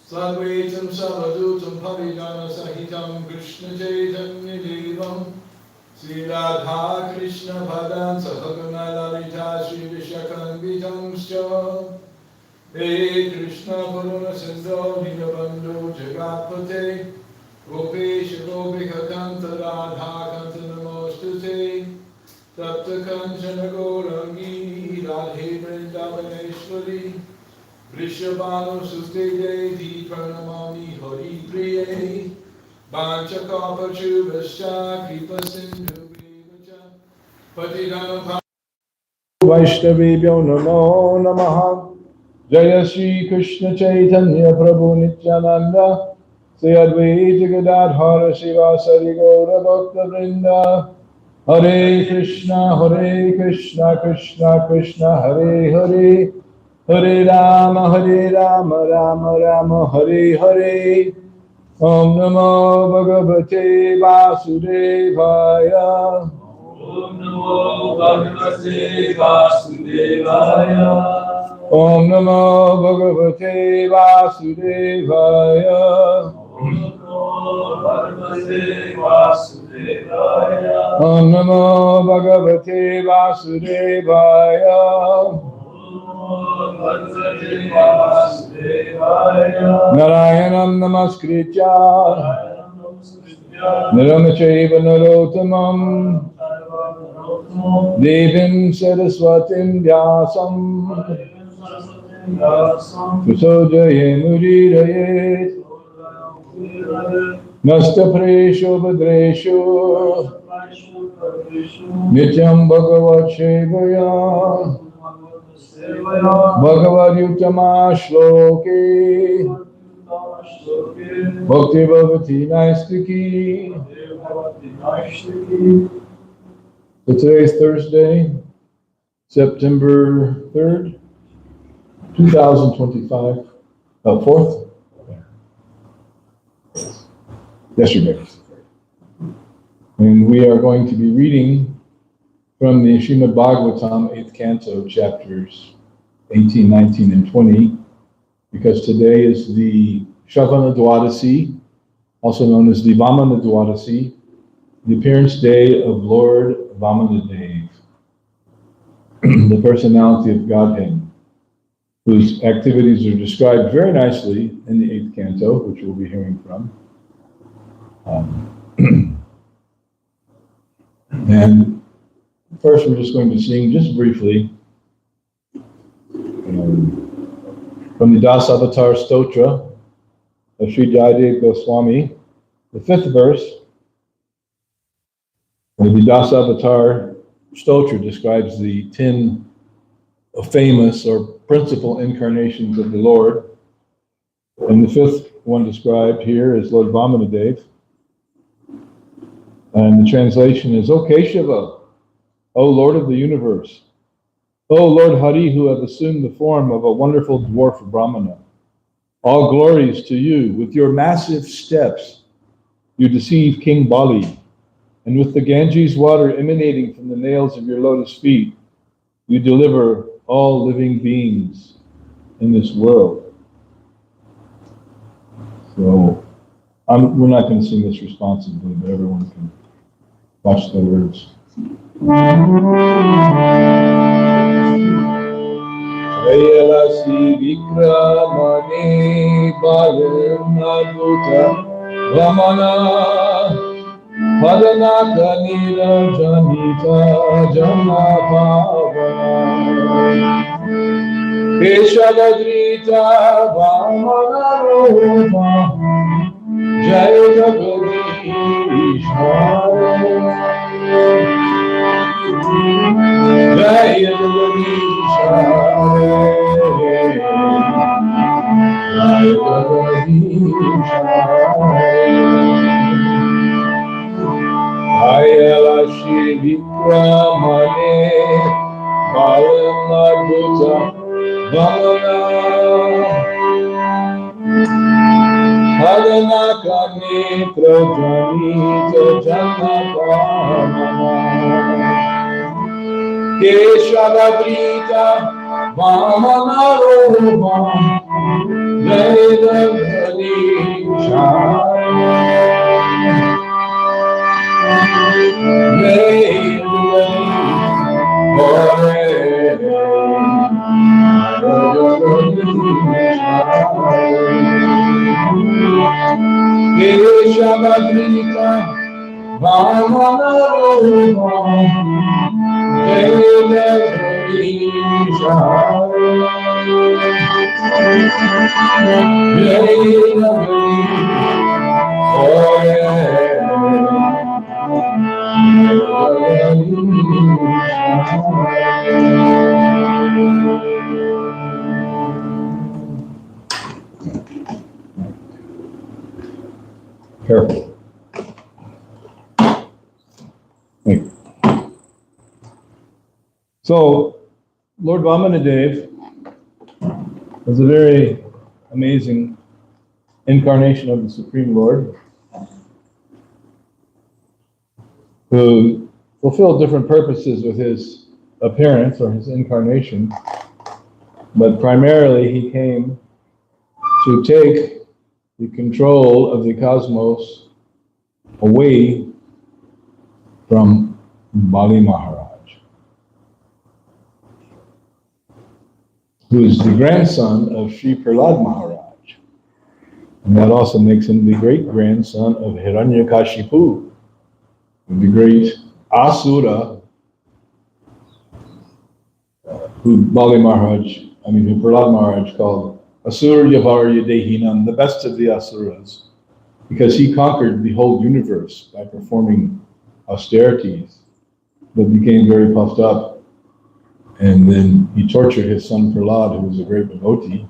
Sadvaitam Savadutam Parijana Sahitam Krishna Chaitanya Devam Sri Radha Krishna Bhadan Sahagana Lalita Sri Vishakam Vitamscha Hey Krishna Purana Sindho Dinabandhu Jagatpate Gopesh Gopika Kanta Radha Kanta Namostute Tapta Kanchana Gaurangi Radhe Vrindavaneshwari Vrishabhanu Sute Devi Pranamami Hari Priye Vanchakapachu Vascha Kripa Sindhu Vivacha Patiranam Vaishnavibhyo Namo Namaha Jaya Shri Krishna Chaitanya Prabhu Nityananda Sri Advaita Gadadhara Srivasadi Gaura Bhakta Vrinda Hare Krishna Krishna Krishna Hare Hare Hare Rama Rama Hare Hare Om Namo Bhagavate Vasudevaya Om Namo Bhagavate Vasudevaya. Om Namo Bhagavate Vasudevaya. Om Namo Bhagavate Vasudevaya. Om Namo Bhagavate Vasudevaya. Narayanam Namaskritya Naramachaiva Narottamam Devim Saraswatim Vyasam Prasojaye Murirayet Nastapresho Bhadresho Nityam Bhagavat Shevaya Bhagavad Yuttama Shloke Bhakti Bhavati Naistiki. So today is Thursday, September 3rd, 2025. 4th? Yesterday. And we are going to be reading from the Srimad Bhagavatam, 8th canto, chapters 18, 19, and 20, because today is the Shravana Dwadasi, also known as the Vamanadev, the appearance day of Lord Vamanadev, the personality of Godhead, whose activities are described very nicely in the 8th canto, which we'll be hearing from. And first, we're just going to sing, just briefly, from the Das Avatar Stotra of Sri Jayadev Goswami, the 5th verse. The Das Avatar Stotra describes the 10 famous or principal incarnations of the Lord. And the 5th one described here is Lord Vamanadev. And the translation is, O Keshava, O Lord of the universe, O Lord Hari, who have assumed the form of a wonderful dwarf Brahmana, all glories to you. With your massive steps, you deceive King Bali, and with the Ganges water emanating from the nails of your lotus feet, you deliver all living beings in this world. So, we're not going to sing this responsibly, but everyone can watch the words. Jayalasi Vikramani Bhavanadutta Vamana Padanaka Niranjanita Jana Pavana Keshaladrita Vamana Roha Jaya Jagadish Jaya Jagadish Ayalashi Vikramane Bhavanadutta Vamana Padanaka Nitra Janita Janapamana Keshavadrita Vamana Roha Jaya Careful. Thank you. So, Lord Vamanadev was a very amazing incarnation of the Supreme Lord who fulfilled different purposes with his appearance or his incarnation, but primarily he came to take the control of the cosmos away from Bali Maharaj, who is the grandson of Sri Prahlad Maharaj. And that also makes him the great-grandson of Hiranyakashipu, the great Asura, who Prahlad Maharaj called Asurya Varya Dehinam, the best of the Asuras, because he conquered the whole universe by performing austerities, but became very puffed up. And then he tortured his son Prahlad, who was a great devotee,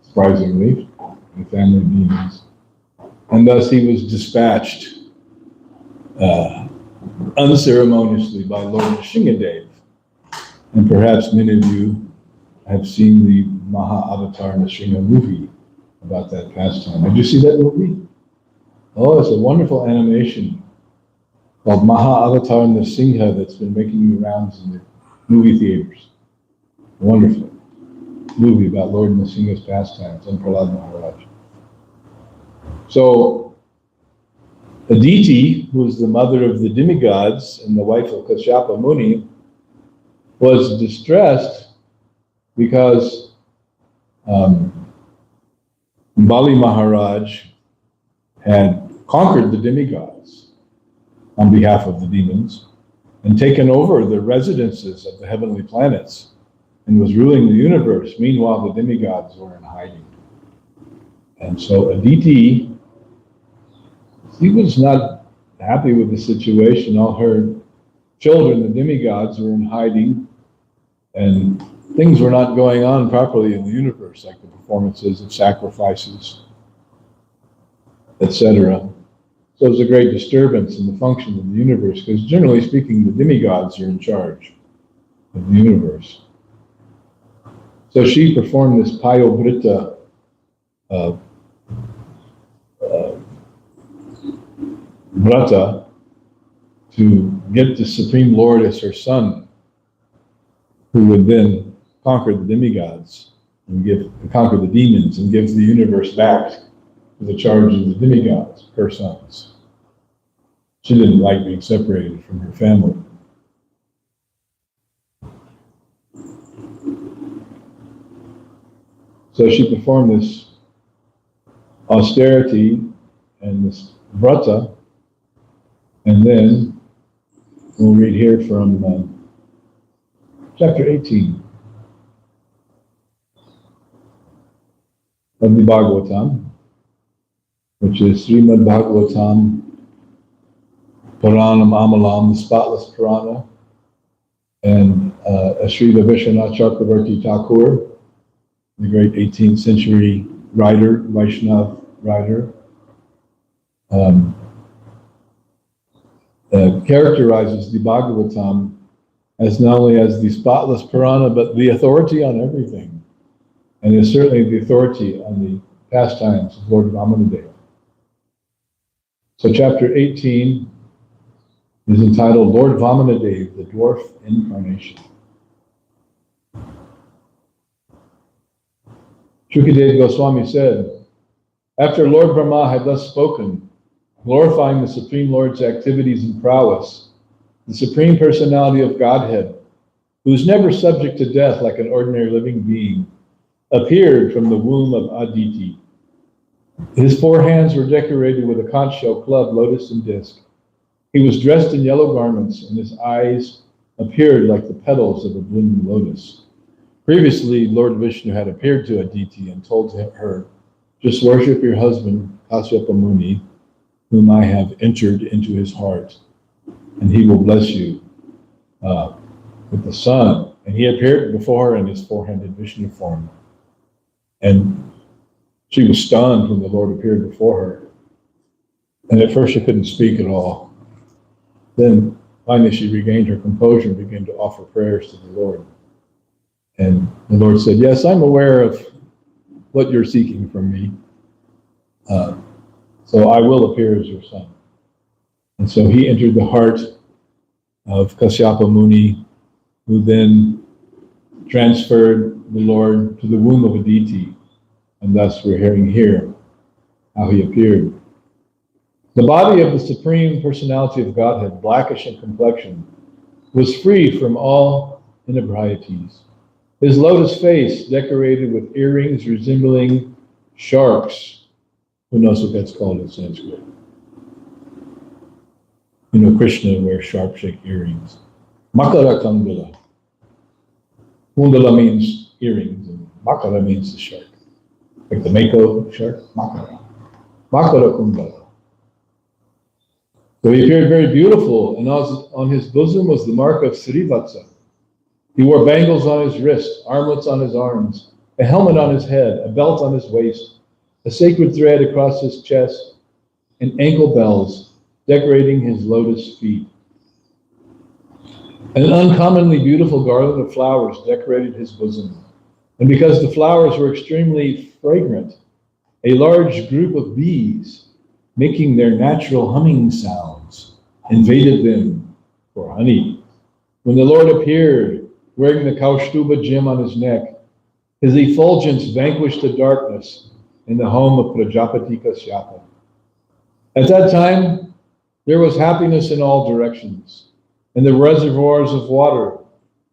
surprisingly, the family of demons. And thus he was dispatched unceremoniously by Lord Nrsingadev. And perhaps many of you have seen the Maha-Avatar Nrsinga movie about that pastime. Did you see that movie? Oh, it's a wonderful animation called Maha-Avatar Nrsinga that's been making the rounds in the movie theaters. Wonderful movie about Lord Nrsinga's pastimes and Prahlad Maharaj. So, Aditi, who is the mother of the demigods and the wife of Kashyapa Muni, was distressed because Bali Maharaj had conquered the demigods on behalf of the demons and taken over the residences of the heavenly planets and was ruling the universe. Meanwhile, the demigods were in hiding. And so Aditi, he was not happy with the situation. All her children, the demigods, were in hiding, and things were not going on properly in the universe, like the performances of sacrifices, etc. So it was a great disturbance in the function of the universe, because generally speaking, the demigods are in charge of the universe. So she performed this Payobrita Vrata to get the Supreme Lord as her son, who would then conquer the demigods and conquer the demons and give the universe back to the charge of the demigods, her sons. She didn't like being separated from her family. So she performed this austerity and this vrata, and then we'll read here from chapter 18 of the Bhagavatam, which is Srimad Bhagavatam Puranam Amalam, the spotless Purana, and Srila Vishwanath Chakravarti Thakur, the great 18th century writer, Vaishnava writer, characterizes the Bhagavatam as not only as the spotless Purana, but the authority on everything, and is certainly the authority on the pastimes of Lord Vamanadev. So chapter 18 is entitled Lord Vamanadev, the Dwarf Incarnation. Shukadeva Goswami said, after Lord Brahma had thus spoken, glorifying the Supreme Lord's activities and prowess, the Supreme Personality of Godhead, who is never subject to death like an ordinary living being, appeared from the womb of Aditi. His 4 hands were decorated with a conch shell club, lotus, and disc. He was dressed in yellow garments, and his eyes appeared like the petals of a blooming lotus. Previously, Lord Vishnu had appeared to Aditi and told her, "Just worship your husband, Kasyapa Muni, whom I have entered into his heart, and he will bless you with the sun." And he appeared before her in his 4-handed Vishnu form. And she was stunned when the Lord appeared before her. And at first she couldn't speak at all. Then finally she regained her composure and began to offer prayers to the Lord. And the Lord said, "Yes, I'm aware of what you're seeking from me. So I will appear as your son." And so he entered the heart of Kasyapa Muni, who then transferred the Lord to the womb of Aditi. And thus we're hearing here how he appeared. The body of the Supreme Personality of Godhead, blackish in complexion, was free from all inebrieties. His lotus face, decorated with earrings resembling sharks. Who knows what that's called in Sanskrit? You know, Krishna wears sharp-shaped earrings. Makara Kundala. Kundala means earrings, and Makara means the shark. Like the Mako shark, Makara. Makara Kundala. So he appeared very beautiful, and on his bosom was the mark of Srivatsa. He wore bangles on his wrist, armlets on his arms, a helmet on his head, a belt on his waist, a sacred thread across his chest, and ankle bells decorating his lotus feet. An uncommonly beautiful garland of flowers decorated his bosom. And because the flowers were extremely fragrant, a large group of bees, making their natural humming sounds, invaded them for honey. When the Lord appeared, wearing the Kaustuba gem on his neck, his effulgence vanquished the darkness in the home of Prajapati Kasyapa. At that time, there was happiness in all directions, and the reservoirs of water,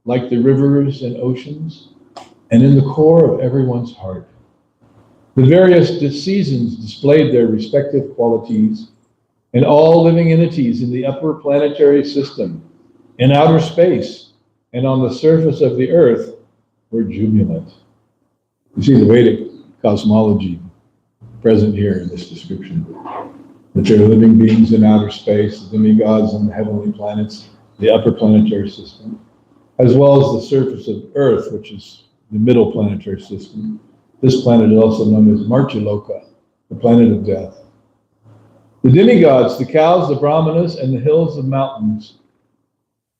like the rivers and oceans, and in the core of everyone's heart. The various seasons displayed their respective qualities, and all living entities in the upper planetary system, in outer space, and on the surface of the earth were jubilant. You see the Vedic cosmology present here in this description. That there are living beings in outer space, the demigods on the heavenly planets, the upper planetary system, as well as the surface of Earth, which is the middle planetary system. This planet is also known as Marchaloka, the planet of death. The demigods, the cows, the brahmanas, and the hills and mountains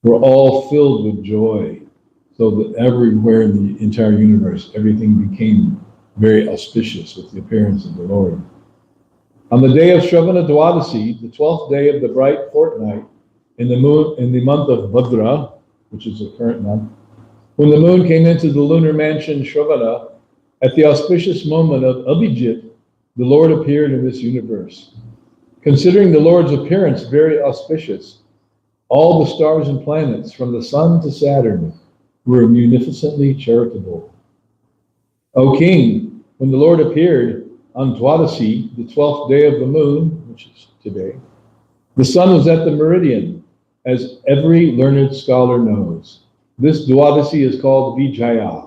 were all filled with joy, so that everywhere in the entire universe, everything became very auspicious with the appearance of the Lord. On the day of Shravana Dwadasi, the 12th day of the bright fortnight, in the month of Bhadra, which is the current month, when the moon came into the lunar mansion Shravana, at the auspicious moment of Abhijit, the Lord appeared in this universe. Considering the Lord's appearance very auspicious, all the stars and planets, from the sun to Saturn, were munificently charitable. O King, when the Lord appeared on Dwadasi, the 12th day of the moon, which is today, the sun was at the meridian, as every learned scholar knows. This Dwadasi is called Vijaya.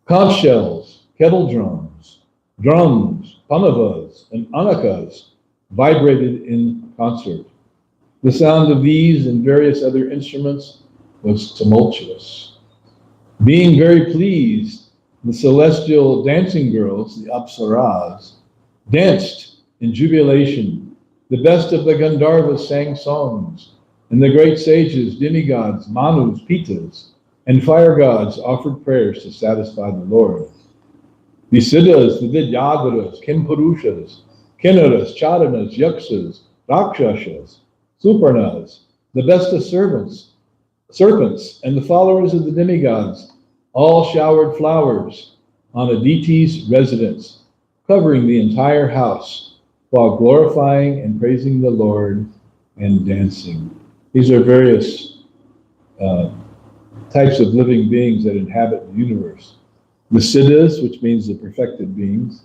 Conch shells, kettle drums, panavas, and anakas vibrated in concert. The sound of these and various other instruments was tumultuous. Being very pleased, the celestial dancing girls, the Apsaras, danced in jubilation. The best of the Gandharvas sang songs, and the great sages, demigods, Manus, Pitas, and fire gods offered prayers to satisfy the Lord. The Siddhas, the Vidyadharas, Kimpurushas, Kinnaras, Chadanas, Yaksas, Rakshasas, Suparnas, the best of serpents, and the followers of the demigods, all showered flowers on Aditi's residence, covering the entire house, while glorifying and praising the Lord and dancing. These are various types of living beings that inhabit the universe. The Siddhas, which means the perfected beings,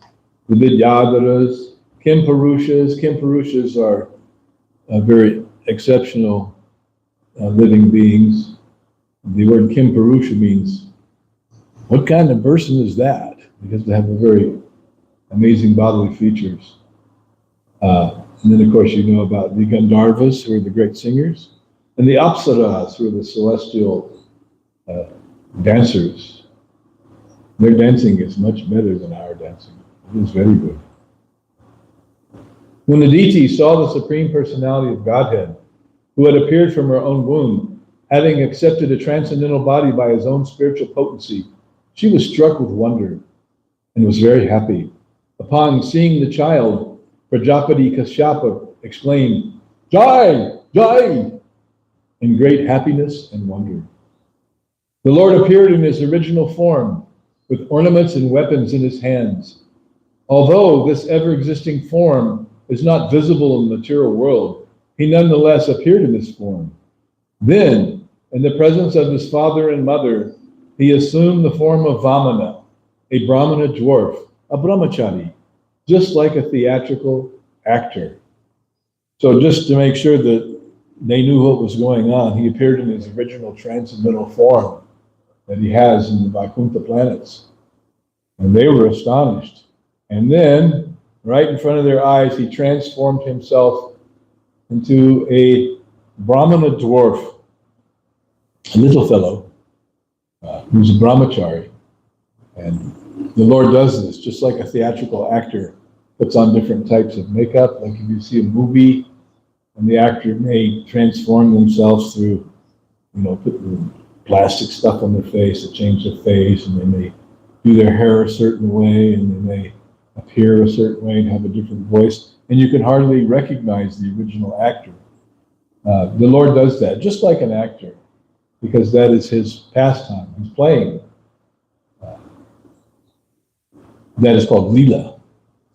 the Vidyadharas, Kimpurushas. Kimpurushas are very exceptional living beings. The word Kimpurusha means, what kind of person is that? Because they have a very amazing bodily features. And then, of course, you know about the Gandharvas, who are the great singers, and the Apsaras, who are the celestial dancers. Their dancing is much better than our dancing. It is very good. When Aditi saw the Supreme Personality of Godhead, who had appeared from her own womb, having accepted a transcendental body by his own spiritual potency, she was struck with wonder and was very happy. Upon seeing the child, Prajapati Kashyapa exclaimed, "Jai! Jai!" in great happiness and wonder. The Lord appeared in his original form, with ornaments and weapons in his hands. Although this ever-existing form is not visible in the material world, he nonetheless appeared in this form. Then, in the presence of his father and mother, he assumed the form of Vamana, a Brahmana dwarf, a brahmachari, just like a theatrical actor. So just to make sure that they knew what was going on, he appeared in his original transcendental form that he has in the Vaikuntha planets. And they were astonished. And then, right in front of their eyes, he transformed himself into a Brahmana dwarf, a little fellow, who's a brahmachari. And the Lord does this, just like a theatrical actor puts on different types of makeup. Like if you see a movie, and the actor may transform themselves through, put plastic stuff on their face to change their face, and they may do their hair a certain way, and they may appear a certain way and have a different voice, and you can hardly recognize the original actor. The Lord does that, just like an actor, because that is his pastime. He's playing. That is called Leela.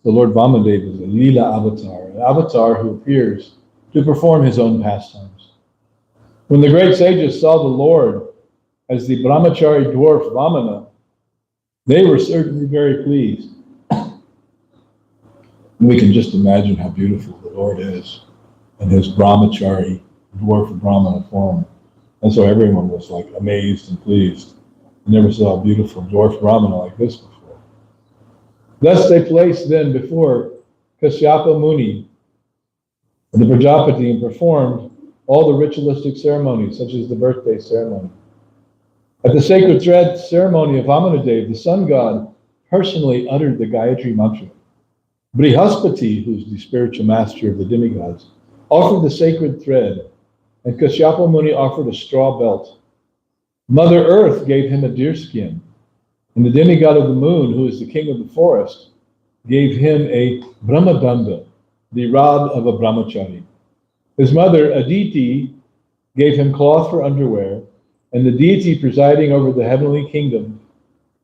The Lord Vamanadev is a Leela avatar, an avatar who appears to perform his own pastimes. When the great sages saw the Lord as the brahmachari dwarf Vamana, they were certainly very pleased. We can just imagine how beautiful the Lord is in his brahmachari dwarf Brahmana form. And so everyone was like amazed and pleased. Never saw a beautiful dwarf Brahmana like this before. Thus they placed then before Kashyapa Muni the Prajapati and performed all the ritualistic ceremonies, such as the birthday ceremony. At the sacred thread ceremony of Vamanadev, the sun god personally uttered the Gayatri mantra. Brihaspati, who's the spiritual master of the demigods, offered the sacred thread, and Kashyapa Muni offered a straw belt. Mother Earth gave him a deer skin, and the demigod of the moon, who is the king of the forest, gave him a Brahmadanda, the rod of a brahmachari. His mother, Aditi, gave him cloth for underwear, and the deity presiding over the heavenly kingdom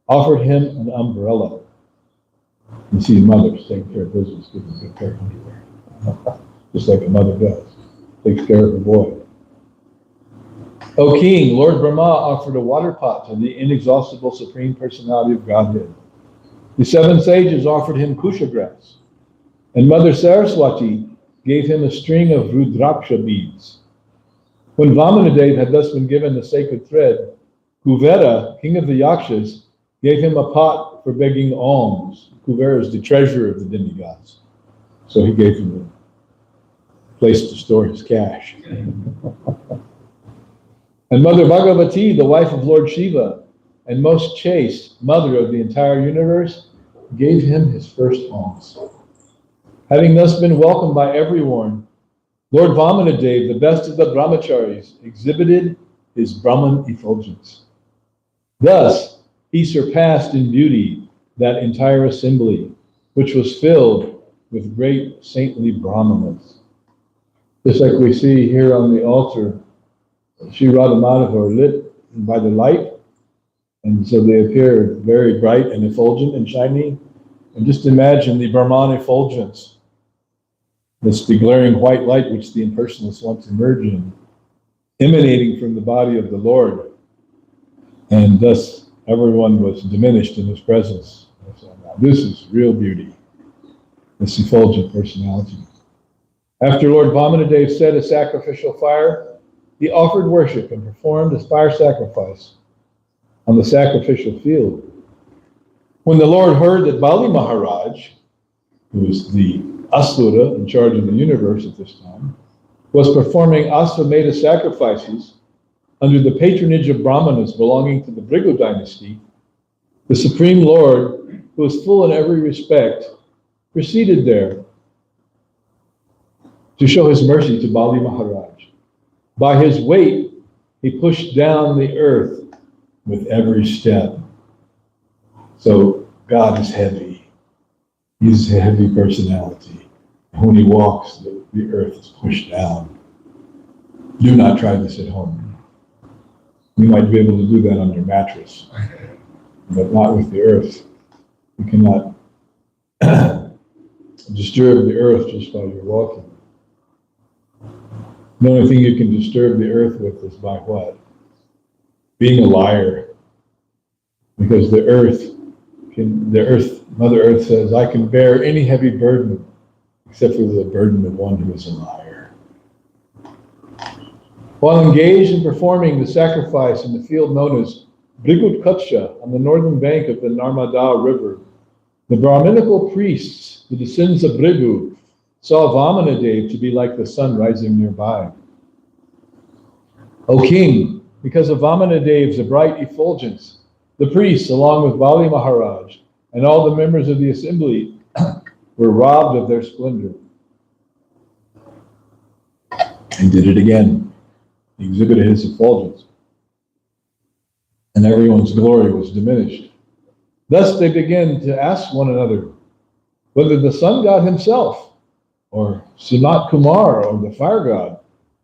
offered him an umbrella. You see, mothers taking care of business, giving a good pair of underwear. Just like a mother does, takes care of her boy. O king, Lord Brahma offered a water pot to the inexhaustible Supreme Personality of Godhead. The seven sages offered him kusha grass, and Mother Saraswati gave him a string of Rudraksha beads. When Vamanadev had thus been given the sacred thread, Kuvera, king of the Yakshas, gave him a pot for begging alms. Kuvera is the treasurer of the demigods. So he gave him a place to store his cash. And Mother Bhagavati, the wife of Lord Shiva, and most chaste mother of the entire universe, gave him his first alms. Having thus been welcomed by everyone, Lord Vamanadev, the best of the brahmacharis, exhibited his Brahman effulgence. Thus, he surpassed in beauty that entire assembly, which was filled with great saintly brahmanas. Just like we see here on the altar, Sri Radhamadeva are lit by the light, and so they appear very bright and effulgent and shiny. And just imagine the Brahman effulgence That's the glaring white light which the impersonalists want to merge in, emanating from the body of the Lord. And thus, everyone was diminished in his presence. So now, this is real beauty, this effulgent personality. After Lord Vamanadev set a sacrificial fire, he offered worship and performed a fire sacrifice on the sacrificial field. When the Lord heard that Bali Maharaj, who was the Asura in charge of the universe at this time, was performing Ashvamedha sacrifices under the patronage of Brahmanas belonging to the Bhrigu dynasty, the Supreme Lord, who was full in every respect, proceeded there to show his mercy to Bali Maharaj. By his weight, he pushed down the earth with every step. So God is heavy. He's a heavy personality. And when he walks, the earth is pushed down. Do not try this at home. You might be able to do that on your mattress, but not with the earth. You cannot disturb the earth just while you're walking. The only thing you can disturb the earth with is by what? Being a liar. Because Mother Earth says, I can bear any heavy burden except for the burden of one who is a liar. While engaged in performing the sacrifice in the field known as Bhrigut Katsha on the northern bank of the Narmada River, the Brahminical priests, the descendants of Bhrigu, saw Vamanadev to be like the sun rising nearby. O king, because of Vamanadev's bright effulgence, the priests, along with Bali Maharaj and all the members of the assembly, were robbed of their splendor. He did it again. He exhibited his effulgence, and everyone's glory was diminished. Thus they began to ask one another whether the sun god himself, or Sanat Kumar, or the fire god,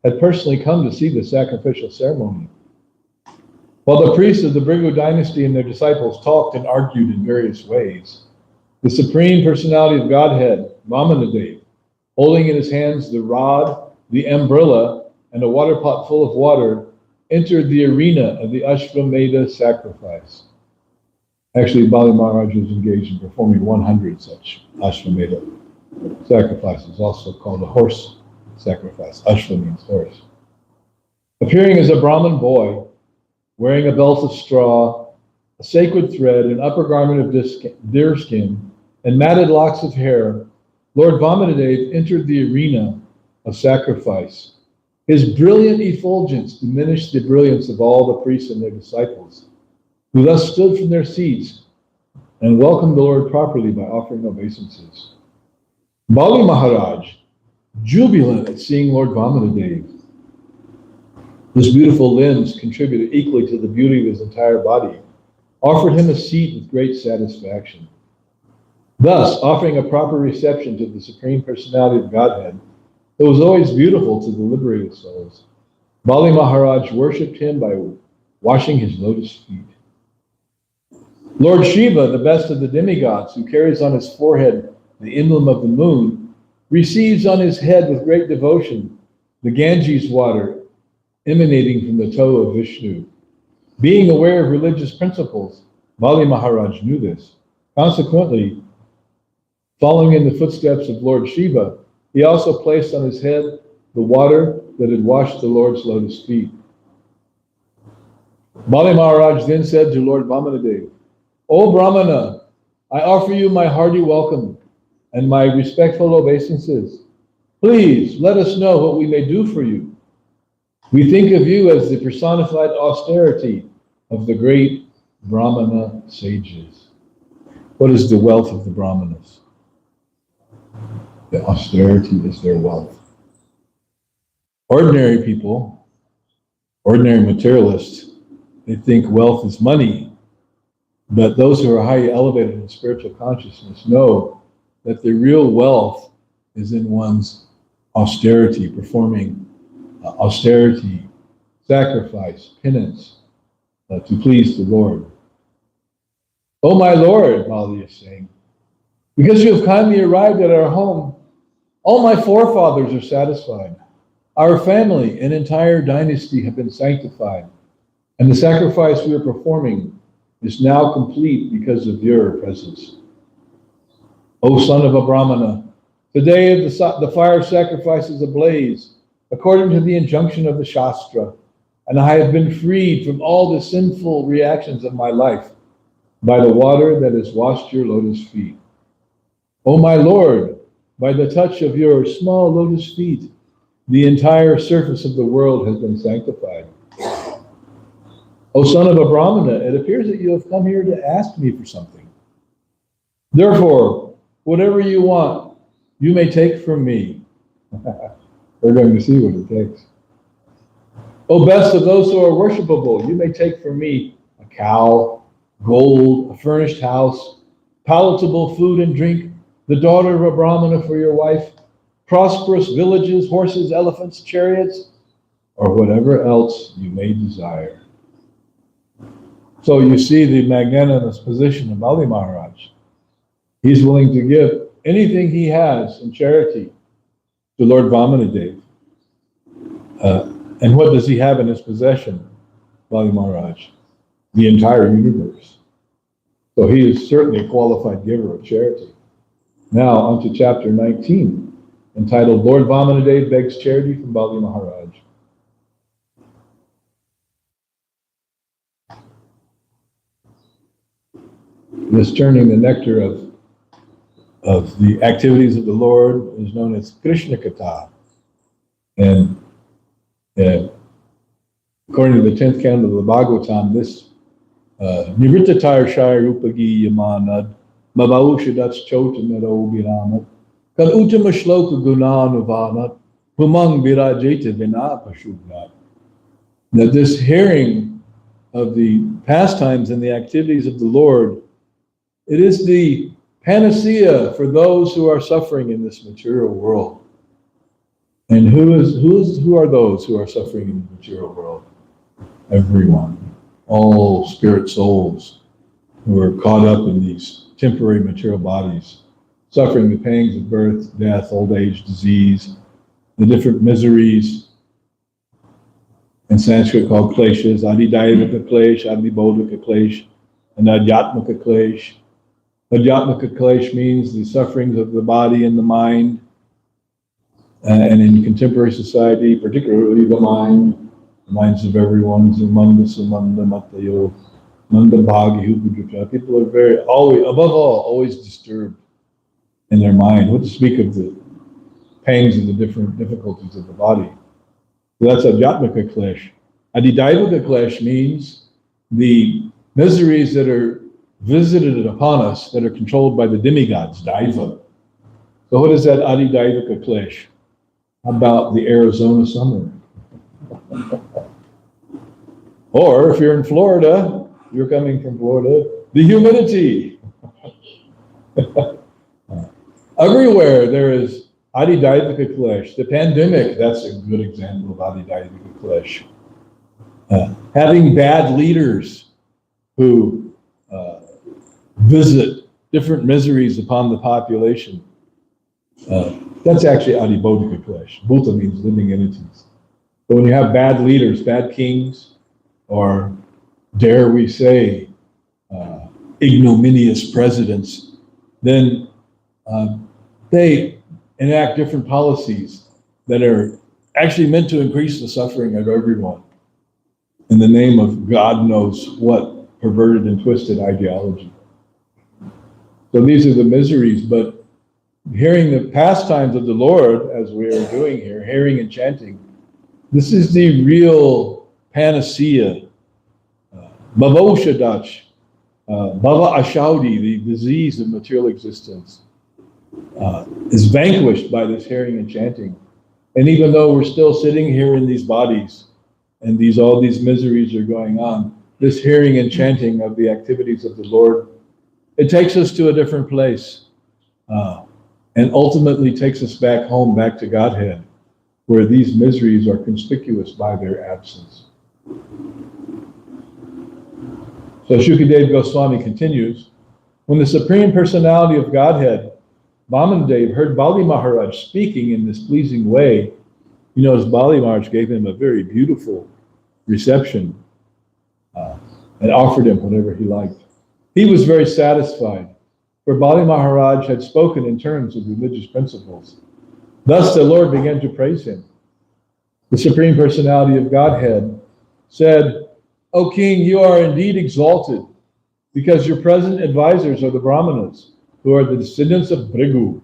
had personally come to see the sacrificial ceremony. While the priests of the Bhrigu dynasty and their disciples talked and argued in various ways, the Supreme Personality of Godhead, Vamanadev, holding in his hands the rod, the umbrella, and a water pot full of water, entered the arena of the Ashvamedha sacrifice. Actually, Bali Maharaj was engaged in performing 100 such Ashvamedha sacrifices, also called a horse sacrifice. Ashva means horse. Appearing as a Brahmin boy, wearing a belt of straw, a sacred thread, an upper garment of deer skin, and matted locks of hair, Lord Vamanadev entered the arena of sacrifice. His brilliant effulgence diminished the brilliance of all the priests and their disciples, who thus stood from their seats and welcomed the Lord properly by offering obeisances. Bali Maharaj, jubilant at seeing Lord Vamanadev, whose beautiful limbs contributed equally to the beauty of his entire body, offered him a seat with great satisfaction. Thus, offering a proper reception to the Supreme Personality of Godhead, it was always beautiful to the liberated souls. Bali Maharaj worshipped him by washing his lotus feet. Lord Shiva, the best of the demigods, who carries on his forehead the emblem of the moon, receives on his head with great devotion the Ganges water emanating from the toe of Vishnu. Being aware of religious principles, Bali Maharaj knew this. Consequently, following in the footsteps of Lord Shiva, he also placed on his head the water that had washed the Lord's lotus feet. Bali Maharaj then said to Lord Vamanadev, O Brahmana, I offer you my hearty welcome and my respectful obeisances. Please let us know what we may do for you. We think of you as the personified austerity of the great Brahmana sages. What is the wealth of the Brahmanas? The austerity is their wealth. Ordinary people, ordinary materialists, they think wealth is money. But those who are highly elevated in spiritual consciousness know that the real wealth is in one's austerity, performing austerity, sacrifice, penance, to please the Lord. Oh my Lord, Bali is saying, because you have kindly arrived at our home, All my forefathers are satisfied. Our family and entire dynasty have been sanctified, and the sacrifice we are performing is now complete because of your presence. O son of a Brahmana, today the fire sacrifice is ablaze, according to the injunction of the Shastra, and I have been freed from all the sinful reactions of my life by the water that has washed your lotus feet. O my Lord, by the touch of your small lotus feet, the entire surface of the world has been sanctified. O son of a Brahmana, it appears that you have come here to ask me for something. Therefore, whatever you want, you may take from me. We're going to see what it takes. O best of those who are worshipable, you may take from me a cow, gold, a furnished house, palatable food and drink, the daughter of a Brahmana for your wife, prosperous villages, horses, elephants, chariots, or whatever else you may desire. So you see the magnanimous position of Bali Maharaj. He's willing to give anything he has in charity to Lord Vamanadev. And what does he have in his possession, Bali Maharaj? The entire universe. So he is certainly a qualified giver of charity. Now on to chapter 19, entitled Lord Vamanadev Begs Charity from Bali Maharaj. This turning the nectar of the activities of the Lord is known as Krishna Katha. And according to the 10th canto of the Bhagavatam, this Nivrittatar Shai Rupagi Yamanad Mabaushadats Chotamero Viramad Kad Uttama Shloka Gunanuvanat Humang Virajeta Vinapashubnat. That this hearing of the pastimes and the activities of the Lord, it is the panacea for those who are suffering in this material world. And who are those who are suffering in the material world? Everyone, all spirit souls who are caught up in these temporary material bodies, suffering the pangs of birth, death, old age, disease, the different miseries, in Sanskrit called kleshas, Adidayavika klesh, Adibodhika klesh, and Adhyatmaka klesh. Adhyatmaka klesh means the sufferings of the body and the mind, and in contemporary society, particularly the minds of everyone, people are always disturbed in their mind. What to speak of the pangs and the different difficulties of the body. So that's Adhyatmaka klesh. Adidayavika klesh means the miseries that are visited upon us that are controlled by the demigods, Daiva. So what is that Adidayavika klesh? How about the Arizona summer? Or if you're in Florida, you're coming from Florida, the humidity. Everywhere there is Adidayavika klesh. The pandemic, that's a good example of Adidayavika klesh. Having bad leaders who visit different miseries upon the population. That's actually Adibodhika klesh. Bhuta means living entities. But when you have bad leaders, bad kings, or dare we say, ignominious presidents, then they enact different policies that are actually meant to increase the suffering of everyone in the name of God knows what perverted and twisted ideology. So these are the miseries, but hearing the pastimes of the Lord, as we are doing here, hearing and chanting, this is the real panacea. Bhavoshadach, Bhava Ashaudi, the disease of material existence, is vanquished by this hearing and chanting. And even though we're still sitting here in these bodies, and all these miseries are going on, this hearing and chanting of the activities of the Lord, it takes us to a different place, and ultimately takes us back home, back to Godhead, where these miseries are conspicuous by their absence. So Shukadev Goswami continues, when the Supreme Personality of Godhead Vamanadev heard Bali Maharaj speaking in this pleasing way, you notice Bali Maharaj gave him a very beautiful reception and offered him whatever he liked. He was very satisfied, for Bali Maharaj had spoken in terms of religious principles. Thus the Lord began to praise him. The Supreme Personality of Godhead said, "O King, you are indeed exalted, because your present advisors are the Brahmanas, who are the descendants of Bhrigu,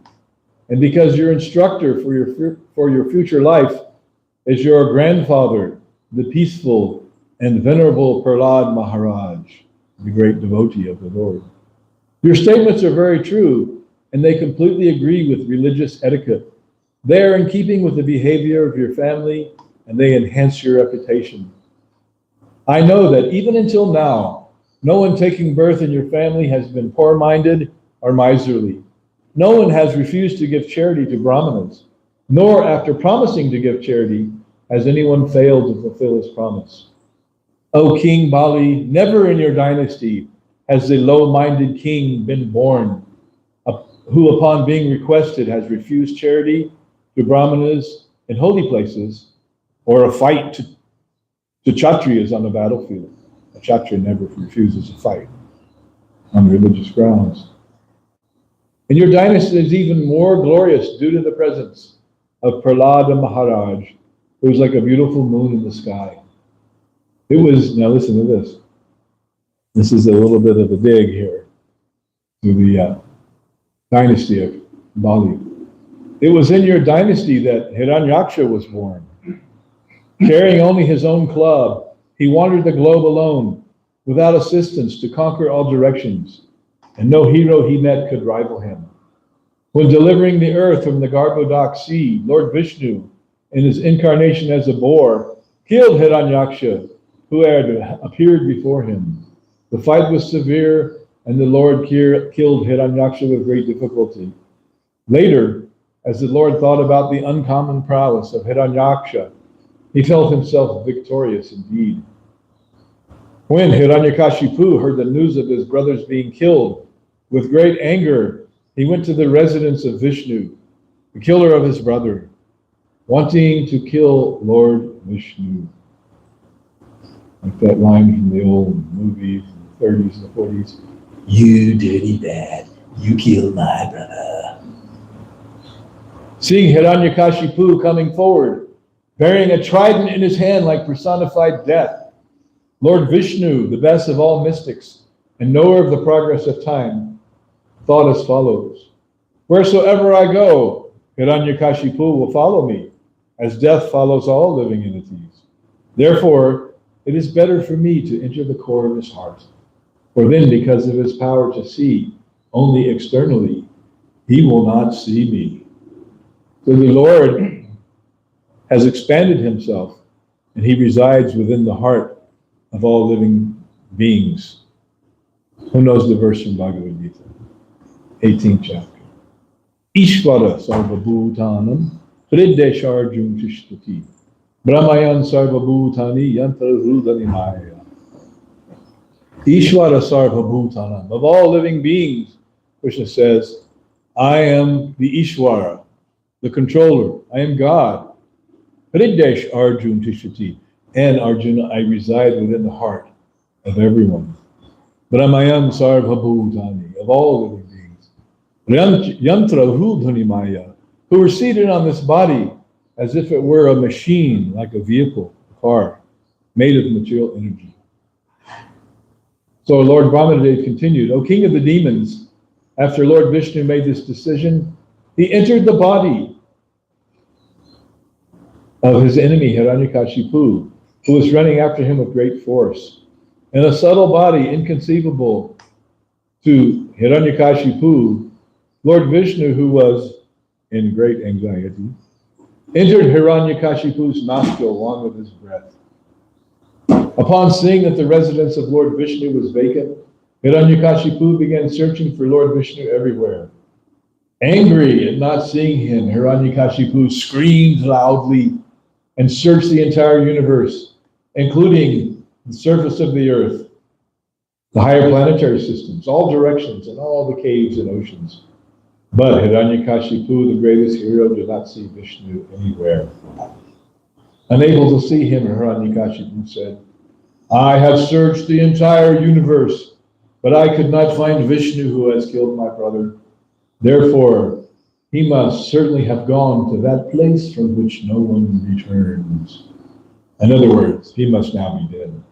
and because your instructor for your future life is your grandfather, the peaceful and venerable Prahlad Maharaj, the great devotee of the Lord. Your statements are very true, and they completely agree with religious etiquette. They are in keeping with the behavior of your family, and they enhance your reputation. I know that even until now, no one taking birth in your family has been poor-minded or miserly. No one has refused to give charity to Brahmanas, nor after promising to give charity has anyone failed to fulfill his promise. O King Bali, never in your dynasty has a low-minded king been born, who upon being requested has refused charity to Brahmanas in holy places, or a fight to Kshatriyas on the battlefield. A Kshatriya never refuses a fight on religious grounds. And your dynasty is even more glorious due to the presence of Prahlada Maharaj, who was like a beautiful moon in the sky. It was, now listen to this. This is a little bit of a dig here to the dynasty of Bali. It was in your dynasty that Hiranyaksha was born. Carrying only his own club, he wandered the globe alone, without assistance, to conquer all directions, and no hero he met could rival him. When delivering the earth from the Garbhodak sea, Lord Vishnu, in his incarnation as a boar, killed Hiranyaksha, who had appeared before him. The fight was severe, and the Lord killed Hiranyaksha with great difficulty. Later, as the Lord thought about the uncommon prowess of Hiranyaksha, he felt himself victorious indeed. When Hiranyakashipu heard the news of his brothers being killed, with great anger, he went to the residence of Vishnu, the killer of his brother, wanting to kill Lord Vishnu. Like that line from the old movies in the 30s and the 40s. You dirty bad, you killed my brother. Seeing Hiranyakashipu coming forward, bearing a trident in his hand like personified death, Lord Vishnu, the best of all mystics and knower of the progress of time, thought as follows: wheresoever I go, Hiranyakashipu will follow me, as death follows all living entities. Therefore, it is better for me to enter the core of his heart, for then, because of his power to see only externally, he will not see me. So the Lord has expanded himself, and he resides within the heart of all living beings. Who knows the verse from Bhagavad Gita? 18th chapter. Ishvara sarvabhutanam hriddesharjum tishtati brahmayan sarvabhutani yantarudani maya. Ishvara sarvabhutanam, of all living beings, Krishna says, I am the Ishvara, the controller. I am God. Hridesh Arjun Tishati. And Arjuna, I reside within the heart of everyone. Brahmayan Sarvabhutani, of all living beings. Yantra Rudhani Maya, who are seated on this body as if it were a machine, like a vehicle, a car, made of material energy. So Lord Vamanadev continued, O king of the demons, after Lord Vishnu made this decision, he entered the body of his enemy Hiranyakashipu, who was running after him with great force. In a subtle body inconceivable to Hiranyakashipu, Lord Vishnu, who was in great anxiety, entered Hiranyakashipu's nostril along with his breath. Upon seeing that the residence of Lord Vishnu was vacant, Hiranyakashipu began searching for Lord Vishnu everywhere. Angry at not seeing him, Hiranyakashipu screamed loudly and searched the entire universe, including the surface of the earth, the higher planetary systems, all directions, and all the caves and oceans. But Hiranyakashipu, the greatest hero, did not see Vishnu anywhere. Unable to see him, Hiranyakashipu said, I have searched the entire universe, but I could not find Vishnu who has killed my brother. Therefore, he must certainly have gone to that place from which no one returns. In other words, he must now be dead.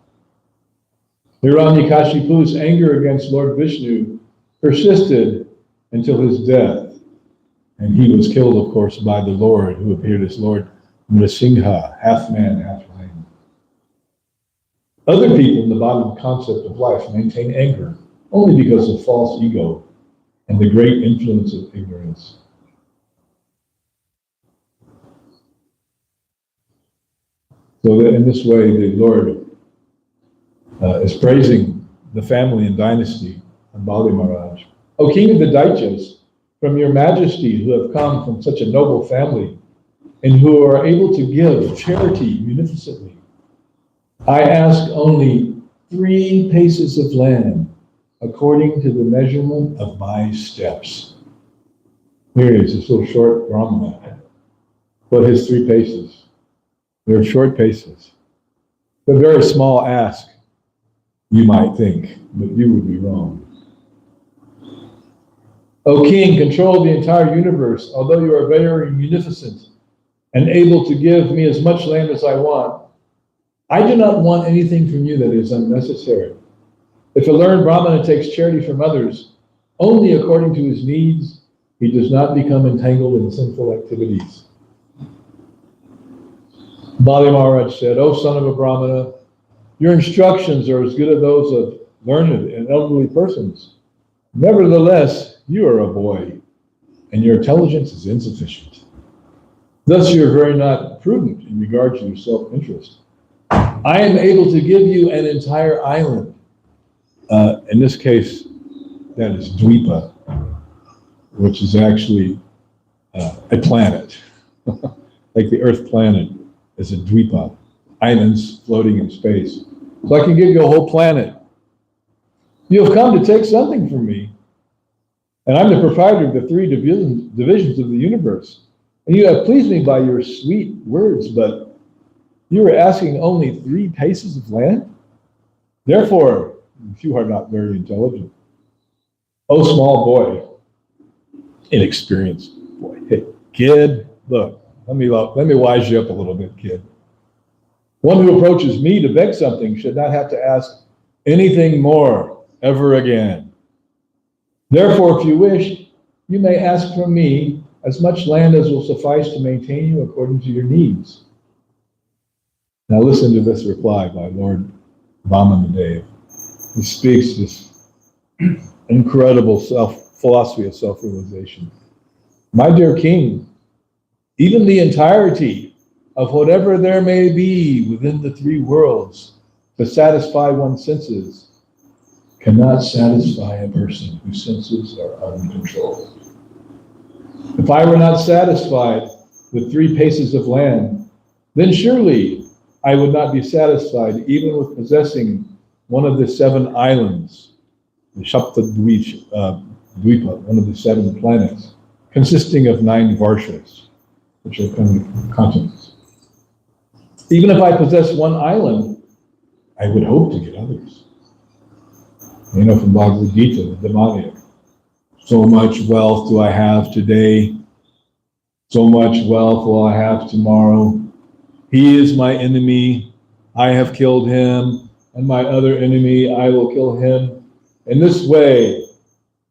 Hiranyakashipu's anger against Lord Vishnu persisted until his death, and he was killed, of course, by the Lord, who appeared as Lord Nrsimha, half man, half lion. Other people in the bottom concept of life maintain anger only because of false ego and the great influence of ignorance. So that in this way, the Lord is praising the family and dynasty of Bali Maharaj. O King of the Daityas, from your majesty who have come from such a noble family and who are able to give charity munificently, I ask only 3 paces of land according to the measurement of my steps. Here is this little short Brahmana. What his 3 paces? They're short paces. A very small ask, you might think, but you would be wrong. O King, control the entire universe, although you are very munificent and able to give me as much land as I want, I do not want anything from you that is unnecessary. If a learned Brahmana takes charity from others only according to his needs, he does not become entangled in sinful activities. Bali Maharaj said, O son of a Brahmana, your instructions are as good as those of learned and elderly persons. Nevertheless, you are a boy, and your intelligence is insufficient. Thus, you are very not prudent in regard to your self-interest. I am able to give you an entire island. In this case, that is Dvipa, which is actually a planet. Like the Earth planet is a Dvipa, islands floating in space. So I can give you a whole planet. You have come to take something from me, and I'm the proprietor of the 3 divisions of the universe. And you have pleased me by your sweet words, but you are asking only 3 paces of land? Therefore, you are not very intelligent. Oh, small boy, inexperienced boy. Hey, kid, look, let me wise you up a little bit, kid. One who approaches me to beg something should not have to ask anything more ever again. Therefore, if you wish, you may ask from me as much land as will suffice to maintain you according to your needs. Now listen to this reply by Lord Vamanadev. He speaks this incredible philosophy of self-realization. My dear king, even the entirety of whatever there may be within the 3 worlds to satisfy one's senses cannot satisfy a person whose senses are uncontrolled. If I were not satisfied with 3 paces of land, then surely I would not be satisfied even with possessing one of the 7 islands, the Shapta Dvipa, one of the 7 planets, consisting of 9 varshas, which are continents. Even if I possess 1 island, I would hope to get others. You know, from Bhagavad Gita, the demoniac. So much wealth do I have today, so much wealth will I have tomorrow. He is my enemy, I have killed him, and my other enemy, I will kill him. In this way,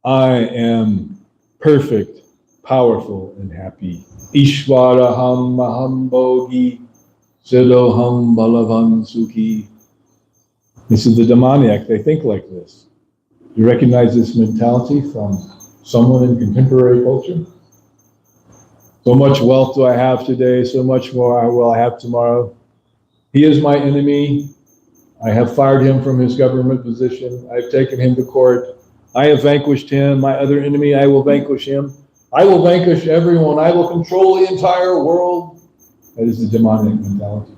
I am perfect, powerful, and happy. Ishwaraham maham bogi, siddhoham balavan sukhi. This is the demoniac, they think like this. You recognize this mentality from someone in contemporary culture? So much wealth do I have today, so much more will I have tomorrow. He is my enemy. I have fired him from his government position. I have taken him to court. I have vanquished him. My other enemy, I will vanquish him. I will vanquish everyone. I will control the entire world. That is the demonic mentality.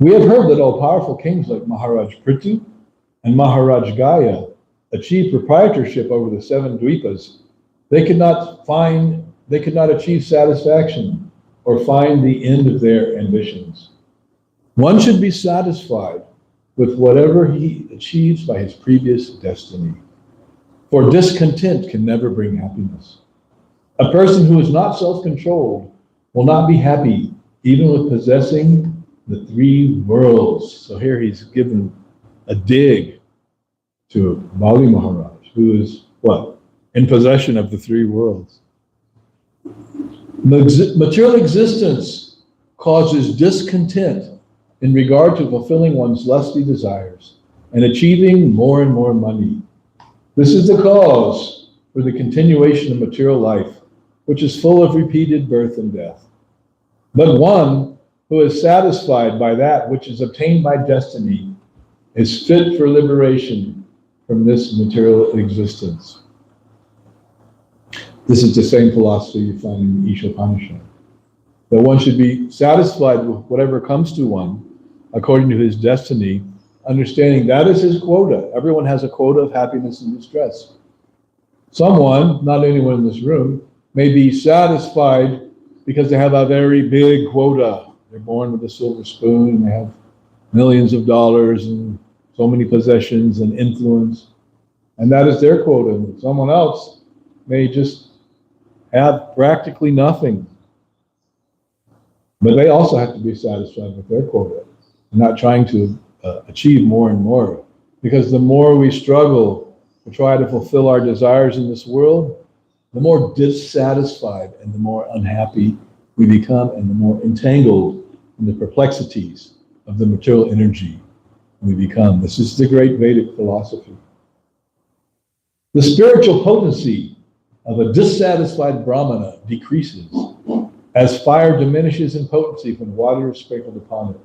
We have heard that all powerful kings like Maharaj Prithu and Maharaj Gaya achieve proprietorship over the 7 dvipas, they could not achieve satisfaction or find the end of their ambitions. One should be satisfied with whatever he achieves by his previous destiny, for discontent can never bring happiness. A person who is not self-controlled will not be happy even with possessing the 3 worlds. So here he's given a dig to Bali Maharaj, who is what? In possession of the 3 worlds. Material existence causes discontent in regard to fulfilling one's lusty desires and achieving more and more money. This is the cause for the continuation of material life, which is full of repeated birth and death. But one who is satisfied by that which is obtained by destiny is fit for liberation from this material existence. This is the same philosophy you find in the Ishopanishad, that one should be satisfied with whatever comes to one according to his destiny, understanding that is his quota. Everyone has a quota of happiness and distress. Someone, not anyone in this room, may be satisfied because they have a very big quota. They're born with a silver spoon and they have millions of dollars and so many possessions and influence. And that is their quota. And someone else may just have practically nothing. But they also have to be satisfied with their quota and not trying to achieve more and more. Because the more we struggle to try to fulfill our desires in this world, the more dissatisfied and the more unhappy we become and the more entangled in the perplexities of the material energy we become. This is the great Vedic philosophy. The spiritual potency of a dissatisfied Brahmana decreases as fire diminishes in potency when water is sprinkled upon it.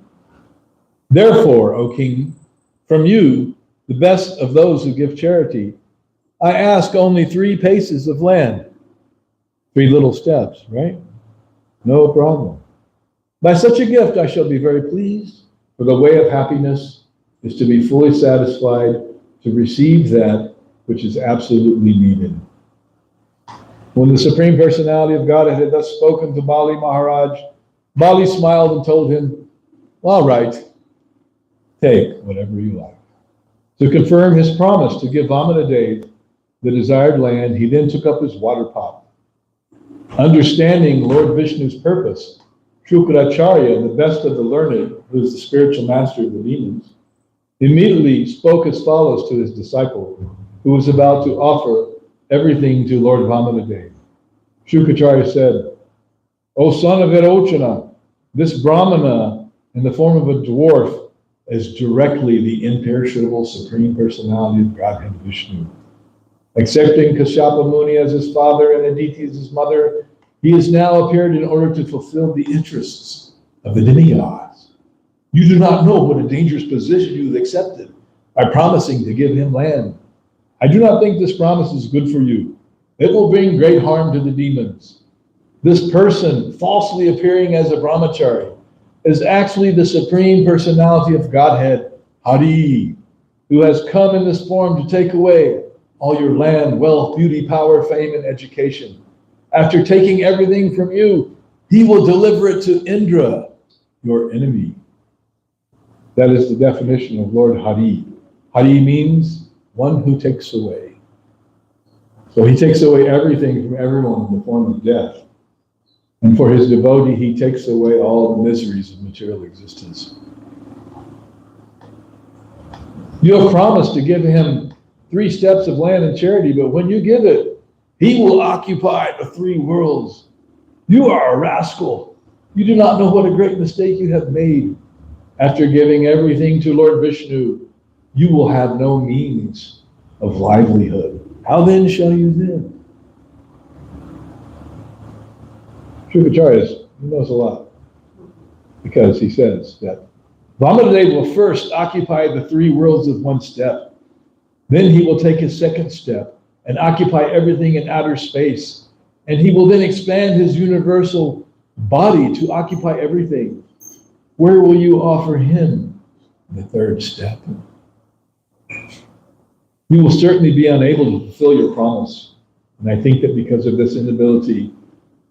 Therefore, O king, from you, the best of those who give charity, I ask only 3 paces of land. 3 little steps, right? No problem. By such a gift I shall be very pleased, for the way of happiness is to be fully satisfied, to receive that which is absolutely needed. When the Supreme Personality of Godhead had thus spoken to Bali Maharaj, Bali smiled and told him, all right, take whatever you like. To confirm his promise to give Vamanadev the desired land, he then took up his water pot. Understanding Lord Vishnu's purpose, Shukracharya, the best of the learned, who is the spiritual master of the demons, immediately spoke as follows to his disciple, who was about to offer everything to Lord Vamanadev. Shukracharya said, O son of Virochana, this Brahmana in the form of a dwarf is directly the imperishable Supreme Personality of Godhead Vishnu. Accepting Kashyapa Muni as his father and Aditi as his mother, he has now appeared in order to fulfill the interests of the demigods. You do not know what a dangerous position you have accepted by promising to give him land. I do not think this promise is good for you. It will bring great harm to the demons. This person, falsely appearing as a brahmachari, is actually the Supreme Personality of Godhead, Hari, who has come in this form to take away all your land, wealth, beauty, power, fame, and education. After taking everything from you, he will deliver it to Indra, your enemy. That is the definition of Lord Hari. Hari means one who takes away. So he takes away everything from everyone in the form of death. And for his devotee, he takes away all the miseries of material existence. You have promised to give him 3 steps of land and charity, but when you give it, he will occupy the 3 worlds. You are a rascal. You do not know what a great mistake you have made. After giving everything to Lord Vishnu, you will have no means of livelihood. How then shall you live? Shukracharya knows a lot, because he says that Vamanadev will first occupy the 3 worlds with 1 step. Then he will take his 2nd step and occupy everything in outer space. And he will then expand his universal body to occupy everything. Where will you offer him the 3rd step? You will certainly be unable to fulfill your promise. And I think that because of this inability,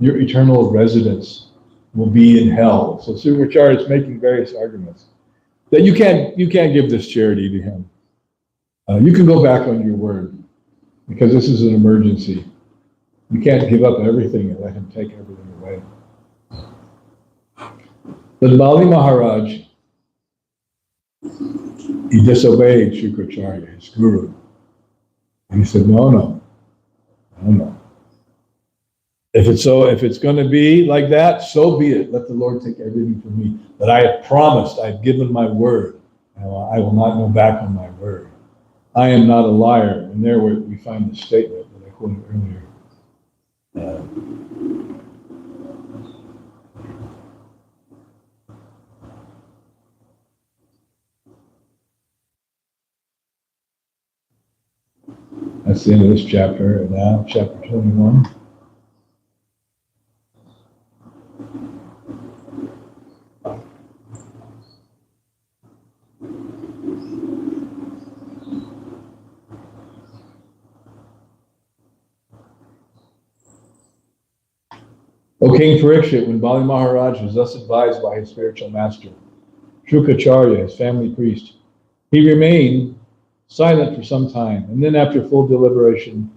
your eternal residence will be in hell. So Sukracharya is making various arguments that you can't give this charity to him. You can go back on your word because this is an emergency. You can't give up everything and let him take everything away. But Bali Maharaj, he disobeyed Shukracharya, his guru. And he said, no. If it's going to be like that, so be it. Let the Lord take everything from me. But I have promised, I've given my word. I will not go back on my word. I am not a liar. And there we find the statement that I quoted earlier. That's the end of this chapter. Now, chapter 21. O King Parikshit, when Bali Maharaj was thus advised by his spiritual master, Shukracharya, his family priest, he remained silent for some time, and then after full deliberation,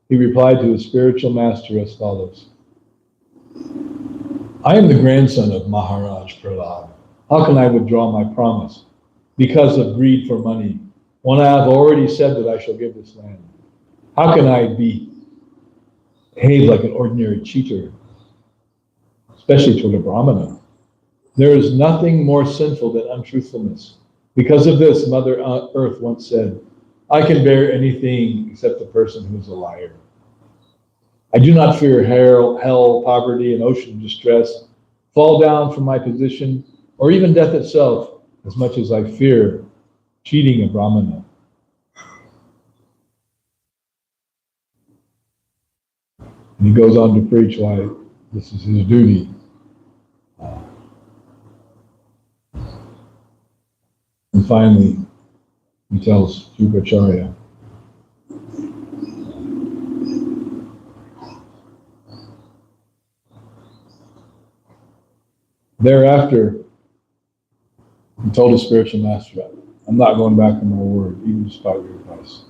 he replied to his spiritual master as follows. I am the grandson of Maharaj Prahlad. How can I withdraw my promise because of greed for money, when I have already said that I shall give this land? How can I behave like an ordinary cheater, especially toward a Brahmana? There is nothing more sinful than untruthfulness. Because of this, Mother Earth once said, I can bear anything except the person who is a liar. I do not fear hell, poverty, and ocean distress, fall down from my position, or even death itself, as much as I fear cheating a Brahmana. And he goes on to preach why this is his duty. And finally, he tells Shukracharya, thereafter, he told his spiritual master, I'm not going back on my word, even despite your advice.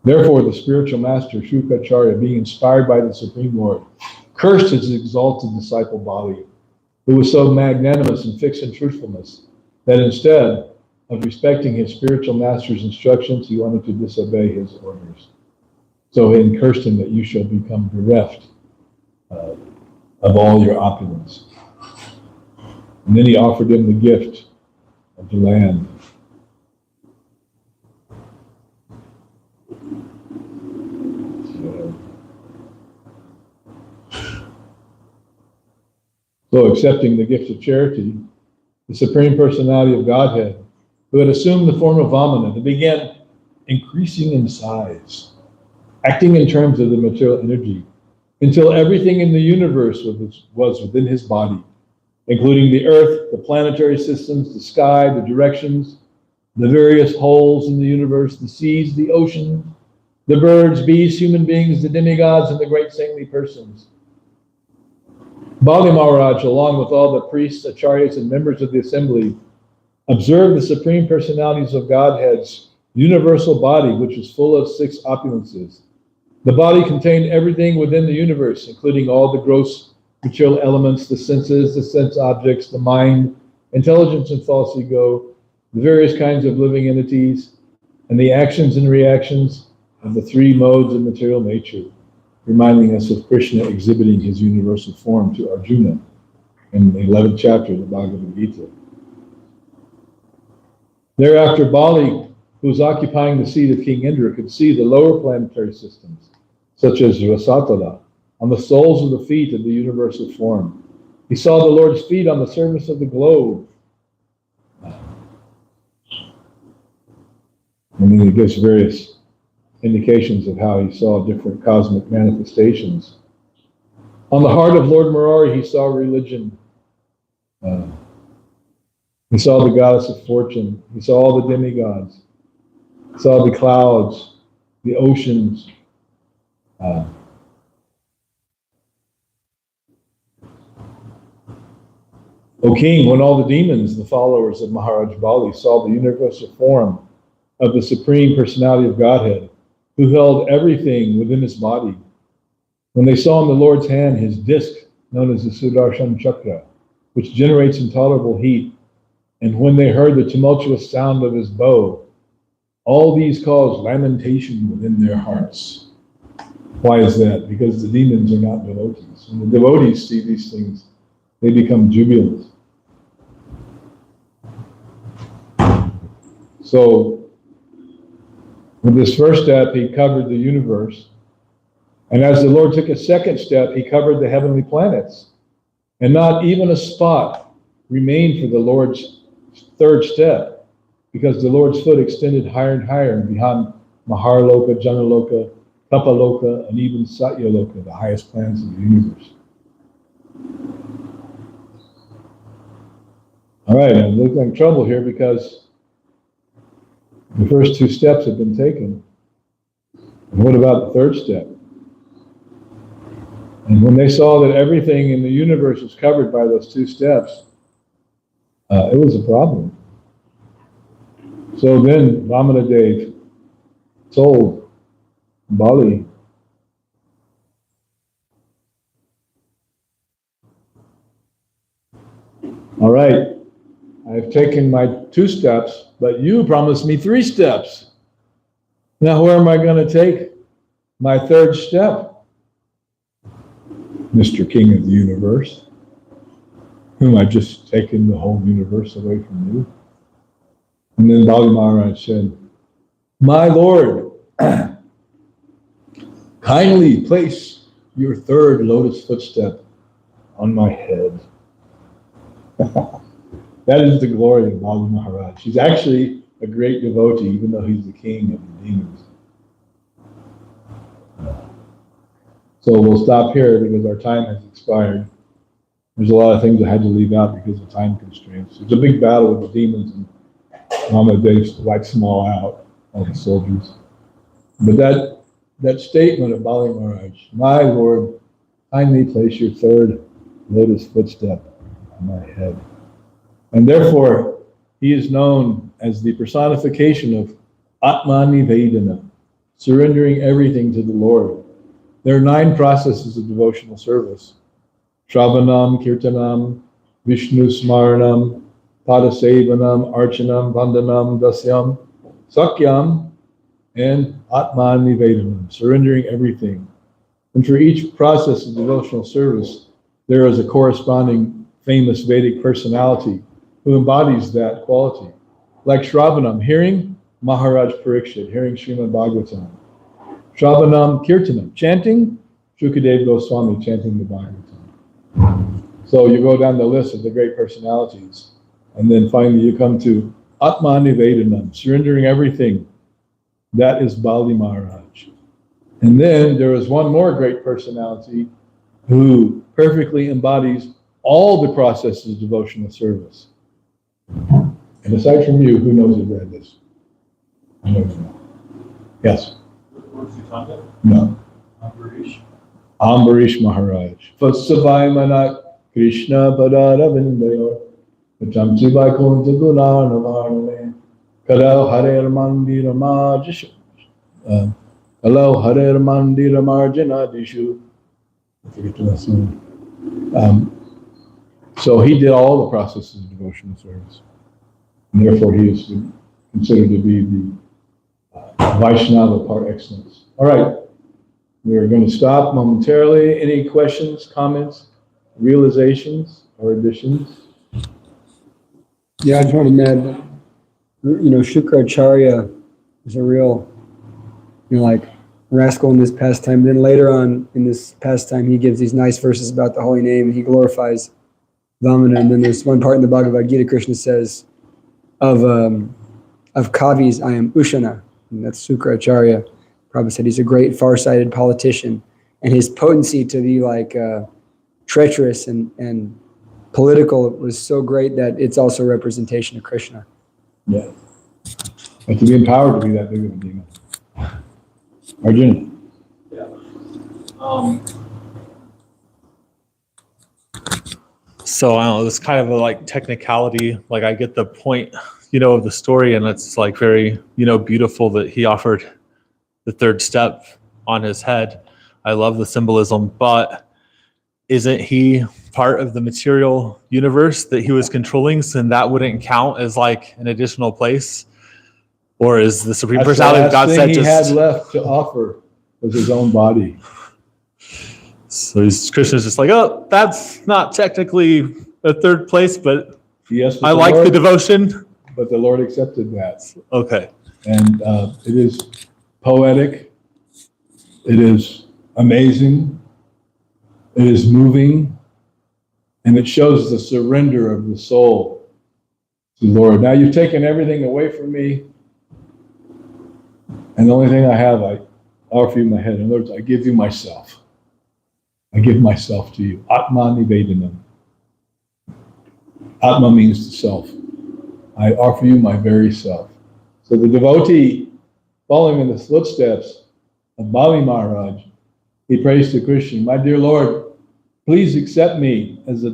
Therefore, the spiritual master, Shukracharya, being inspired by the Supreme Lord, cursed his exalted disciple Bali, who was so magnanimous and fixed in truthfulness, that instead of respecting his spiritual master's instructions, he wanted to disobey his orders. So he cursed him that you shall become bereft of all your opulence. And then he offered him the gift of the land. So accepting the gift of charity, the Supreme Personality of Godhead, who had assumed the form of Vamanadev, began increasing in size, acting in terms of the material energy, until everything in the universe was within his body, including the earth, the planetary systems, the sky, the directions, the various holes in the universe, the seas, the ocean, the birds, beasts, human beings, the demigods, and the great saintly persons. Bali Maharaj, along with all the priests, acharyas, and members of the assembly, observed the Supreme Personalities of Godhead's universal body, which was full of 6 opulences. The body contained everything within the universe, including all the gross material elements, the senses, the sense objects, the mind, intelligence and false ego, the various kinds of living entities, and the actions and reactions of the 3 modes of material nature, reminding us of Krishna exhibiting his universal form to Arjuna in the 11th chapter of the Bhagavad Gita. Thereafter, Bali, who was occupying the seat of King Indra, could see the lower planetary systems, such as Rasatala, on the soles of the feet of the universal form. He saw the Lord's feet on the surface of the globe. And then he gives various indications of how he saw different cosmic manifestations. On the heart of Lord Murari, he saw religion. He saw the goddess of fortune. He saw all the demigods. saw the clouds, the oceans. O king, when all the demons, the followers of Maharaj Bali, saw the universal form of the Supreme Personality of Godhead, who held everything within his body, when they saw in the Lord's hand his disc, known as the Sudarshan Chakra, which generates intolerable heat, and when they heard the tumultuous sound of his bow, all these caused lamentation within their hearts. Why is that? Because the demons are not devotees. When the devotees see these things, they become jubilant. So, with this first step, he covered the universe. And as the Lord took a second step, he covered the heavenly planets. And not even a spot remained for the Lord's third step, because the Lord's foot extended higher and higher beyond Maharloka, Janaloka, Kapaloka, and even Satyaloka, the highest planets of the universe. All right, I'm looking at trouble here because the first two steps have been taken. And what about the third step? And when they saw that everything in the universe was covered by those two steps, it was a problem. So then Vamanadev told Bali, all right, I've taken my 2 steps, but you promised me 3 steps. Now where am I going to take my 3rd step? Mr. King of the universe, whom I've just taken the whole universe away from you. And then Bali Maharaj said, my Lord, kindly place your 3rd lotus footstep on my head. That is the glory of Bali Maharaj. He's actually a great devotee, even though he's the king of the demons. So we'll stop here because our time has expired. There's a lot of things I had to leave out because of time constraints. It's a big battle with the demons, and Vamanadev wipes them all out, all the soldiers. But that statement of Bali Maharaj, my Lord, kindly place your 3rd lotus footstep on my head. And therefore, he is known as the personification of Atmani Vedana, surrendering everything to the Lord. There are 9 processes of devotional service: Shravanam, Kirtanam, Vishnu Smaranam, Padasevanam, Archanam, Vandanam, Dasyam, Sakyam, and Atman Nivedanam, surrendering everything. And for each process of devotional service, there is a corresponding famous Vedic personality who embodies that quality. Like Shravanam, hearing Maharaj Parikshit, hearing Srimad Bhagavatam. Shravanam Kirtanam, chanting Shukadev Goswami, chanting the Bhagavatam. So you go down the list of the great personalities, and then finally you come to Atma Nivedanam, surrendering everything. That is Bali Maharaj. And then there is one more great personality who perfectly embodies all the processes of devotional service. And aside from you, who knows who read this? I don't know. Yes? No. Ambarish Maharaj. Vasavai Manak Krishna Padaravindayor Vachamsi Vaikuntha Gunarnavarne Kalau Harer Mandira Marjishu Kalau Harer Mandira Marjana Dishu. I forget the last one. So he did all the processes of devotional service. And therefore he is considered to be the Vaishnava par excellence. All right, we're going to stop momentarily. Any questions, comments, realizations, or additions? Yeah, I just want to add, Shukracharya is a real, like rascal in this pastime. Then later on in this pastime, he gives these nice verses about the holy name, and he glorifies Vamana. And then there's one part in the Bhagavad Gita, Krishna says, of Kavis, I am Ushana. And that's Shukracharya. Prabhu said he's a great far-sighted politician, and his potency to be like treacherous and political was so great that it's also a representation of Krishna. Yeah. But to be empowered to be that big of a demon. Arjuna. So I don't know, it's kind of a like technicality. Like I get the point, of the story, and it's like very, beautiful that he offered the third step on his head. I love the symbolism, but isn't he part of the material universe that he was controlling? So then that wouldn't count as like an additional place? Or is the Supreme That's Personality the of God last said thing he just... had left to offer was his own body. So Krishna's just like, oh, that's not technically a third place, but Yes, I like the devotion. But the Lord accepted that. Okay. And it is poetic. It is amazing. It is moving. And it shows the surrender of the soul to the Lord. Now you've taken everything away from me. And the only thing I have, I offer you my head. In other words, I give you myself. I give myself to you. Atma nivedanam. Atma means the self. I offer you my very self. So the devotee, following in the footsteps of Bali Maharaj, he prays to Krishna, my dear Lord, please accept me as a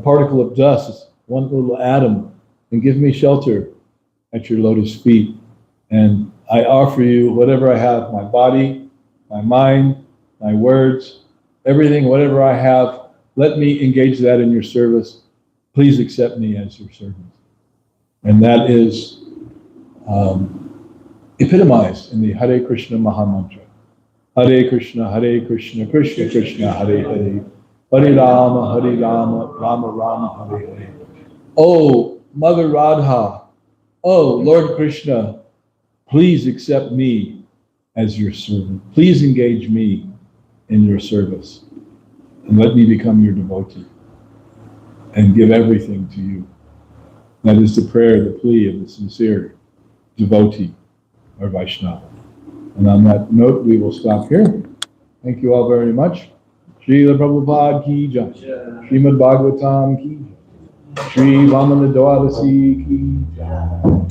particle of dust, one little atom, and give me shelter at your lotus feet. And I offer you whatever I have, my body, my mind, my words, everything, whatever I have, let me engage that in your service. Please accept me as your servant. And that is epitomized in the Hare Krishna Mahamantra. Hare Krishna, Krishna Krishna, Hare Hare, Hare Rama, Rama Rama, Hare Hare. Oh, Mother Radha, oh, Lord Krishna, please accept me as your servant. Please engage me in your service. And let me become your devotee and give everything to you. That is the prayer, the plea of the sincere devotee or Vaishnava. And on that note, we will stop here. Thank you all very much. Srila Prabhupada ki jai. Srimad Bhagavatam ki jai. Sri Vamanadev ki jai.